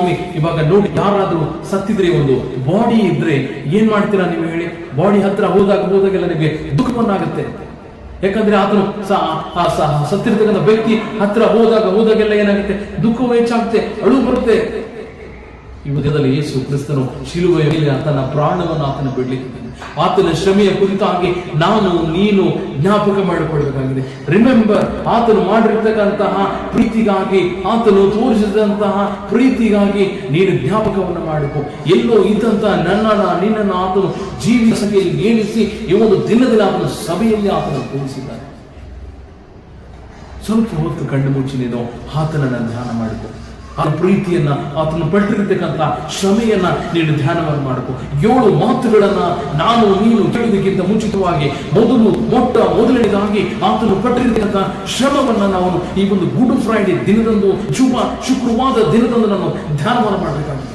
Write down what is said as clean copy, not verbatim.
ಸ್ವಾಮಿ ಇವಾಗ ನೋಡಿ, ಯಾರಾದ್ರೂ ಸತ್ತಿದ್ರೆ, ಒಂದು ಬಾಡಿ ಇದ್ರೆ ಏನ್ ಮಾಡ್ತೀರಾ ನೀವು ಹೇಳಿ? ಬಾಡಿ ಹತ್ರ ಹೋದಾಗೆಲ್ಲ ನಿಮಗೆ ದುಃಖವನ್ನಾಗುತ್ತೆ. ಯಾಕಂದ್ರೆ ಆತನು ಸತ್ತಿರ್ತಕ್ಕಂಥ ವ್ಯಕ್ತಿ ಹತ್ರ ಹೋದಾಗೆಲ್ಲ ಏನಾಗುತ್ತೆ? ದುಃಖವು ಹೆಚ್ಚಾಗುತ್ತೆ, ಅಳು ಬರುತ್ತೆ. ಈ ದಿನದಲ್ಲಿ ಯೇಸು ಕ್ರಿಸ್ತನು ಶಿಲುಬೆಯ ಮೇಲೆ ತನ್ನ ಪ್ರಾಣವನ್ನು ಆತನ ಬಿಡ್ಲಿಕ್ಕೆ, ಆತನ ಶ್ರಮೆಯ ಕುರಿತಾಗಿ ನಾನು ನೀನು ಜ್ಞಾಪಕ ಮಾಡಿಕೊಳ್ಬೇಕಾಗಿದೆ. ರಿಮೆಂಬರ್, ಆತನು ಮಾಡಿರ್ತಕ್ಕಂತಹ ಪ್ರೀತಿಗಾಗಿ, ಆತನು ತೋರಿಸಿದಂತಹ ಪ್ರೀತಿಗಾಗಿ ನೀನು ಜ್ಞಾಪಕವನ್ನು ಮಾಡಬೇಕು. ಎಲ್ಲೋ ಇದ್ದಂತಹ ನಿನ್ನನ್ನು ಆತನು ಜೀವಿತ ಸಂಖ್ಯೆಯಲ್ಲಿ ಏಣಿಸಿ ಈ ಒಂದು ದಿನದಲ್ಲಿ ಆತನ ಸಭೆಯಲ್ಲಿ ಆತನ ತೋರಿಸಿದ್ದಾನೆ. ಸ್ವಲ್ಪ ಹೊತ್ತು ಕಣ್ಣು ಮುಚ್ಚಿ ನೀನು ಆತನನ್ನ ಧ್ಯಾನ ಮಾಡಬೇಕು. ಆ ಪ್ರೀತಿಯನ್ನ, ಆತನು ಪಟ್ಟಿರ್ತಕ್ಕಂಥ ಶ್ರಮೆಯನ್ನ ನೀನು ಧ್ಯಾನವನ್ನು ಮಾಡಬೇಕು. 7 ಮಾತುಗಳನ್ನ ನಾನು ನೀನು ಕೇಳುವುದಕ್ಕಿಂತ ಮುಂಚಿತವಾಗಿ ಮೊದಲನೇದಾಗಿ ಆತನು ಪಟ್ಟಿರ್ತಕ್ಕಂಥ ಶ್ರಮವನ್ನ ನಾವು ಈ ಒಂದು ಗುಡ್ ಫ್ರೈಡೆ ದಿನದಂದು, ಶುಕ್ರವಾರ ದಿನದಂದು ನಾವು ಧ್ಯಾನವನ್ನು ಮಾಡಬೇಕಾಗಿದೆ.